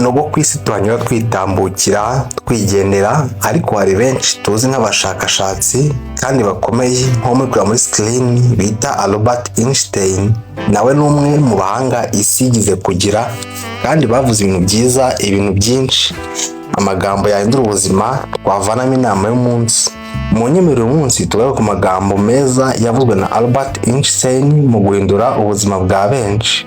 nubwo ku isi tuhanyura twitambukira twigendera, ariko hari benshi tuzi nk'abashakashatsi kandi bakomeye nko muri screen bita Albert Einstein. Nawe ni umwe mu bahanga isi yigize kugira kandi bavuze ibintu byiza, ibintu byinshi, amagambo yahindura ubuzima. Twavanamo inama y'umunsi. Mu nyemerero umunsi tugaruka ku magambo meza yavuzwe na Albert Einstein mu guhindura ubuzima bwa benshi.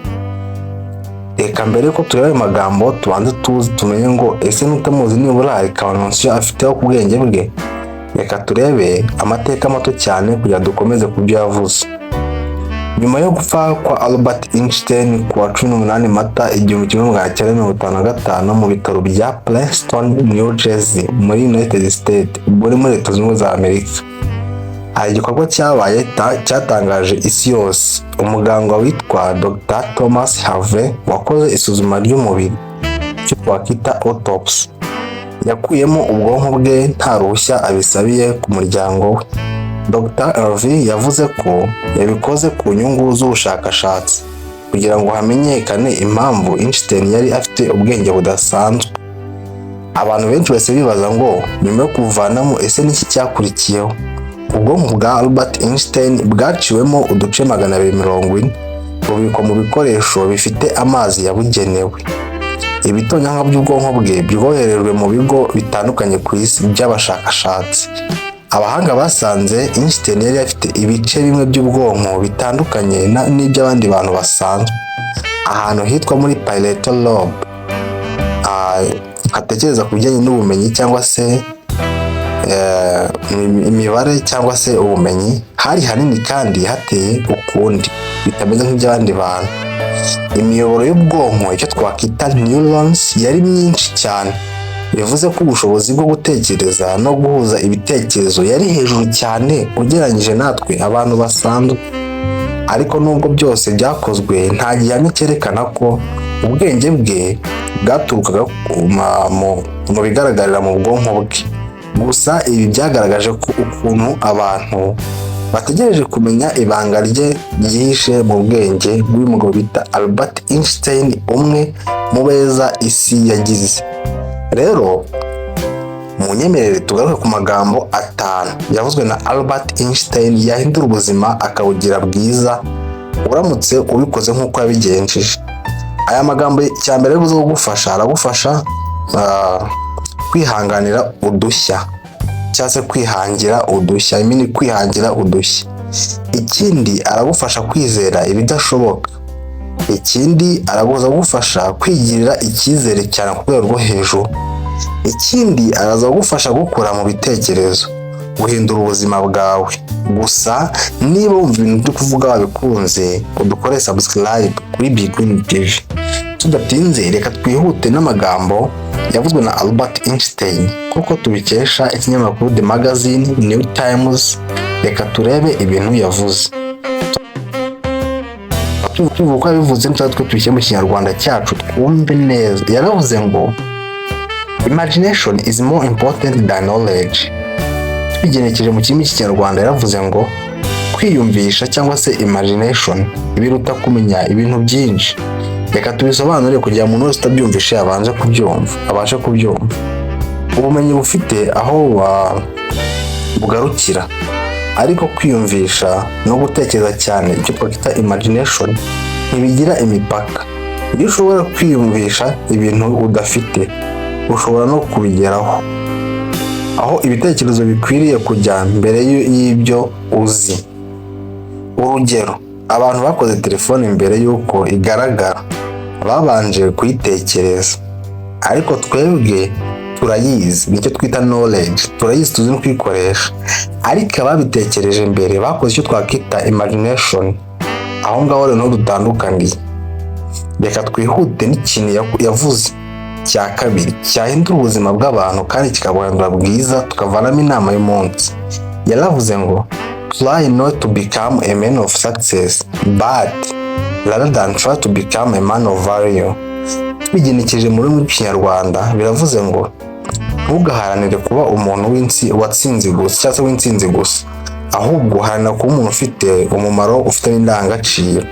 Reka mbere ko tureba ayo magambo tubanze tumenye ngo ese n'utamuzi nibura ikanonsiyo afiteho ku bwenge bwe. Reka turebe amateka mato cyane kugira dukomeze ku byo yavuze. Nyuma yo gupfa kwa Albert Einstein ku wa 18 Mata 1955 mu bitaro bya Princeton, New Jersey muri United States, muri Leta Zunze Ubumwe za Amerika, hari igikorwa cyabaye cyatangaje isi yose. Umuganga witwa Dr. Thomas Harvey wakoze isuzuma ry'umubiri cyo twakwita autopsy, yakuyemo ubwonko bwe nta ruhushya abisabiye ku muryango we. Dr. Harvey yavuze ko yabikoze ku nyungu z'ubushakashatsi kugira ngo hamenyekane impamvu Einstein yari afite ubwenge budasanzwe. Abantu benshi bose bibaza ngo nyuma yo kuvanamo ese n'iki cyakurikiyeho. Ubwonko bwa Albert Einstein bwaciwemo uduce 240 bubikwa mu bikoresho bifite amazi yabugenewe. Ibitonyanga by'ubwonko bwe byoherejwe mu bigo bitandukanye ku isi by'abashakashatsi. Abahanga basanze Einstein yari afite ibice bimwe by'ubwonko bitandukanye n'iby'abandi bantu basanzwe. Ahantu hitwa muri parietal lobe, hatekereza ku bijyanye n'ubumenyi cyangwa se imibare cyangwa se ubumenyi, hari hanini kandi hateye ukundi bitameze nk'iby'abandi bantu. Imiyoboro y'ubwonko icyo twakwita neurons yari myinshi cyane, bivuze ko ubushobozi bwo gutekereza no guhuza ibitekerezo yari hejuru cyane ugereranyije natwe abantu basanzwe. Ariko nubwo byose byakozwe, nta gihamya cyerekana ko ubwenge bwe bwaturukaga mu bigaragarira mu bwonko bwe. Gusa ibi byagaragaje ko ukuntu abantu bategereje kumenya ibanga rye ryihishe mu bwenge bw'uyu mugabo bita Albert Einstein, umwe mu beza isi yagize. Rero mu nyemerere tugaruke ku magambo 5 yavuzwe na Albert Einstein yahindura ubuzima akawugira bwiza uramutse ubikoze nk'uko yabigenjeje. Aya magambo cyambere buzo kugufasha, aragufasha kwihanganira udushya cyangwa se kwihangira udushya, kwihangira udushya. Ikindi aragufasha kwizera ibidashoboka. Ikindi aragufasha kwigirira icyizere cyane ku rwego rwo hejuru. Ikindi aragufasha gukura mu bitekerezo, guhindura ubuzima bwawe. Gusa niba wumva ibintu byo kuvuga wabikunze, udukore subscribe kuri Big Green TV. Tudatinze reka twihute n'amagambo yavuzwe na Albert Einstein kuko tubikesha ikinyamakuru The Magazine New Times. Reka turebe ibintu yavuze. Tuvuga bivuze natwe tubishyire mu Kinyarwanda cyacu twumve neza. Yaravuze ngo imagination is more important than knowledge. Tubigenekeje mu kirimi cy'Ikinyarwanda yaravuze ngo kwiyumvisha cyangwa se imagination biruta kumenya ibintu byinshi. Reka tubisobanure kugira umuntu wese utabyumvishe abashe kubyumva. Ubumenyi bufite aho bugarukira, ariko kwiyumvisha no gutekereza cyane icyo twita imagination ntibigira imipaka. Iyo ushobora kwiyumvisha ibintu udafite, ushobora no kubigeraho. Aho ibitekerezo bikwiriye kujya mbere y'ibyo uzi. Urugero, abantu bakoze telefone mbere y'uko igaragara babanje kuyitekereza, ariko twebwe turayizi, nicyo twita knowledge, turayizi tuzi no kwikoresha. Ariko ababitekereje mbere bakoze icyo twakwita imagination. Aho ngaho rero dutandukaniye. Reka twihute n'ikintu yavuze cya kabiri cyahindura ubuzima bw'abantu kandi kikabuhindura bwiza, tukavanamo inama y'umunsi. Yaravuze ngo try not to become a man of success, but rather than try to become a man of value. Tubigenekeje mu rurimi rw'Ikinyarwanda biravuze ngo ntugaharanire kuba umuntu watsinze gusa cyangwa se w'intsinzi gusa, ahubwo haranira kuba umuntu ufite umumaro, ufite n'indangagaciro.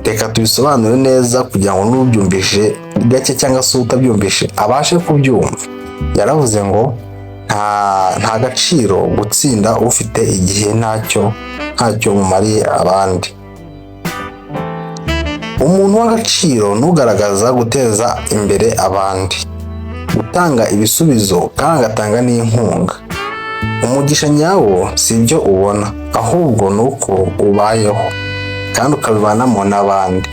Reka tubisobanure neza kugira ngo n'ubyumvishe gake cyangwa se utabyumvishe abashe kubyumva. Yaravuze ngo nta gaciro gutsinda ufite igihe ntacyo mumariye abandi. Umuntu w'agaciro n'ugaragaza guteza imbere abandi, gutanga ibisubizo kandi agatanga n'inkunga. Umugisha nyawo si ibyo ubona, ahubwo ni uko ubayeho kandi ukabibanamo n'abandi.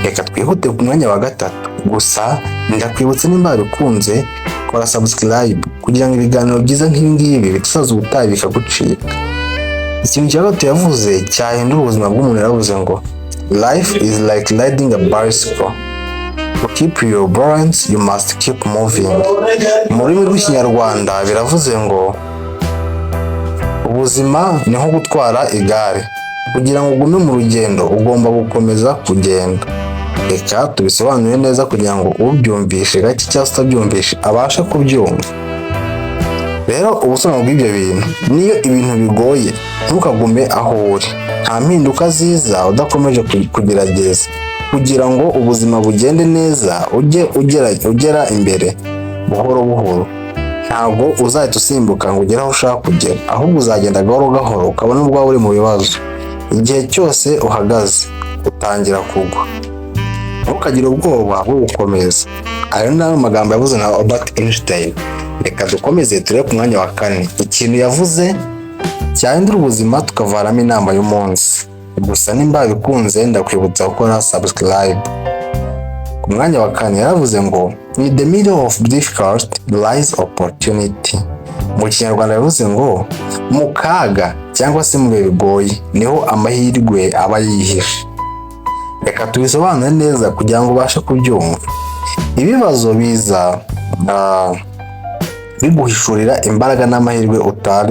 Reka twihute ku mwanya wa 3, gusa ndakwibutsa nimba bikunze kora subscribe kugira ngo ibiganiro byiza nk'ibingibi bitazaza ubutaha bikagucika. Ikintu cya gatatu yavuze cyahindura ubuzima bw'umuntu, yaravuze ngo life is like riding a bicycle. To keep your balance you must keep moving. Mu rurimi rw'Ikinyarwanda biravuze ngo ubuzima ni nko gutwara igare, kugira ngo ugume mu rugendo ugomba gukomeza kugenda. Reka tubisobanure neza kugira ngo ubyumvishe gake cyangwa utabyumvishe abashe kubyumva. Rero ubusobanuro bw'ibyo bintu, niyo ibintu bigoye ntukagume aho uri. Nta mpinduka ziza udakomeje kugerageza. Kugira ngo ubuzima bugende neza ugera imbere buhoro buhoro. Ntabwo uzahita usimbuka ngo ugere aho ushaka kugera, ahubwo uzagenda gahoro gahoro ukabona ubwawe uri mu bibazo. Igihe cyose uhagaze utangira kugwa, ntukagire ubwoba bwo gukomeza. Ayo ni amagambo yavuze na Albert Einstein. Reka dukomeze turebe ku mwanya wa 4 ikintu yavuze cyahindura ubuzima tukavaramo inama y'umunsi. Gusa nimba bikunze ndakwibutsa gukora subscribe. Ku mwanya wa 4 yaravuze ngo in the middle of difficult lies opportunity. Mu Kinyarwanda yavuze ngo mu kaga cyangwa se mu bihe bigoye niho amahirwe aba yihishe. Reka tubisobanure neza kugira ngo ubashe kubyumva. Ibibazo biza biguhishurira imbaraga n'amahirwe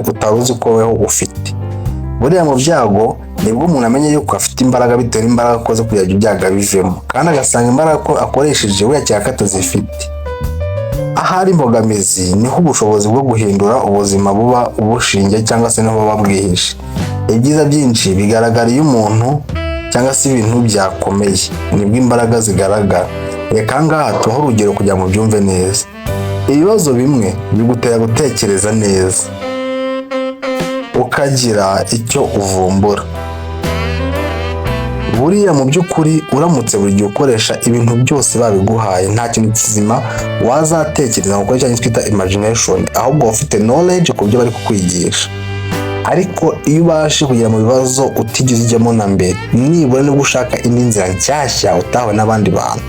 utaruzi ko weho ufite. Buriya mu byago nibwo umuntu amenya yuko afite imbaraga bitewe n'imbaraga akoze kugira ngo ibyago bivemo, kandi agasanga imbaraga ko akoresheje we cyakata zifite. Ahari imbogamizi niho ubushobozi bwo guhindura ubuzima buba ubushinge cyangwa se niho buba bwihishe. Ibyiza byinshi bigaragara iyo umuntu cyangwa se ibintu byakomeye, nibwo imbaraga zigaragara. Reka ngaha tuho urugero kugira ngo byumve neza. Ibibazo bimwe bigutera gutekereza neza, ukagira icyo uvumbura. Buriya mu by'ukuri uramutse buri gihe ukoresha ibintu byose babiguhaye, nta kintu kizima wazatekereza ngo ukore cyane twita imagination, ahubwo ufite knowledge ku byo bari kukwigisha. Ariko iyo ubashe kugera mu bibazo utigeze ujyamo na mbere, nibura nibwo ushaka indi nzira nshyashya utahawe n'abandi bantu.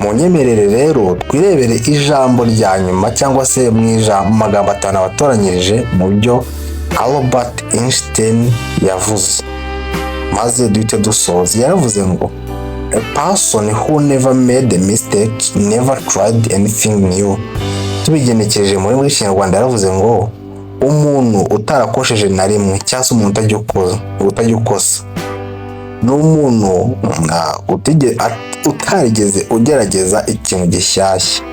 Mu nyemerere rero twirebere ijambo rya nyuma cyangwa se mu magambo 5 abatoranyirije mu byo Albert Einstein yavuze, maze duhite dusoza. Yaravuze ngo a person who never made a mistake never tried anything new. Tubigenekereje muri Kinyarwanda yaravuze ngo umuntu utarakosheje na rimwe cyangwa se umuntu utajya ukosa ni umuntu utarigeze ugerageza ikintu gishyashya.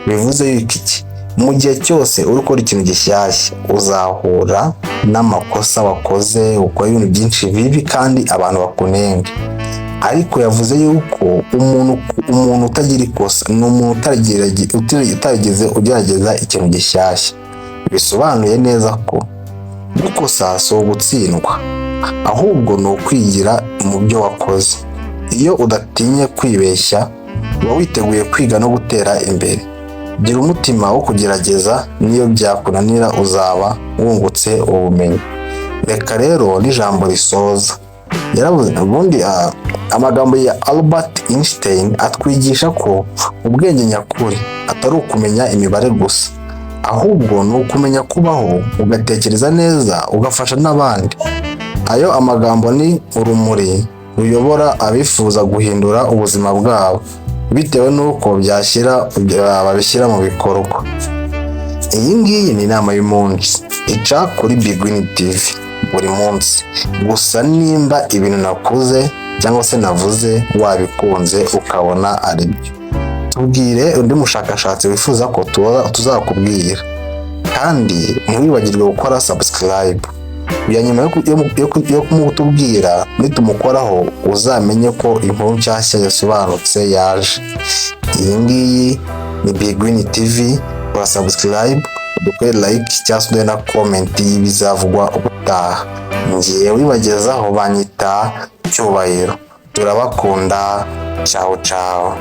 Bivuze yuko iki, mu gihe cyose uri gukora ikintu gishyashya uzahura n'amakosa wakoze, ukora ibintu byinshi bibi kandi abantu bakunenga. Ariko yavuze yuko umuntu utagira ikosa ni umuntu utarigeze ugerageza ikintu gishyashya. Bisobanuye neza ko gukosa si ugutsindwa, ahubwo ni ukwigira mu byo wakoze. Iyo udatinye kwibeshya uba witeguye kwiga no gutera imbere. Gira umutima wo kugerageza, niyo byakunanira uzaba wungutse ubumenyi. Reka rero n'ijambo risoza. Yaravuze ubundi amagambo ya Albert Einstein atwigisha ko ubwenge nyakuri atari ukumenya imibare gusa, ahubwo ni ukumenya kubaho ugatekereza neza ugafasha n'abandi. Ayo amagambo ni urumuri ruyobora abifuza guhindura ubuzima bwabo bitewe n'uko babishyira mu bikorwa. Iyi ngiyi ni inama y'umunsi ica kuri Big Win TV buri munsi. Gusa nimba ibintu nakuze cyangwa se navuze wabikunze ukabona ari byo, tubwire undi mushakashatsi wifuza ko tuzakubwira. Kandi ntiwibagirwe gukora subscribe ya nyuma yo kumutubwira nitumukoraho uzamenye ko inkuru nshyashya yasobanutse yaje. Iyi ngiyi ni Big Green TV, kora subscribe, dukore like cyangwa se na comment y'ibizavugwa ubutaha. Ngiye wibagezaho banyita Cyubahiro. Turabakunda, ciao ciao.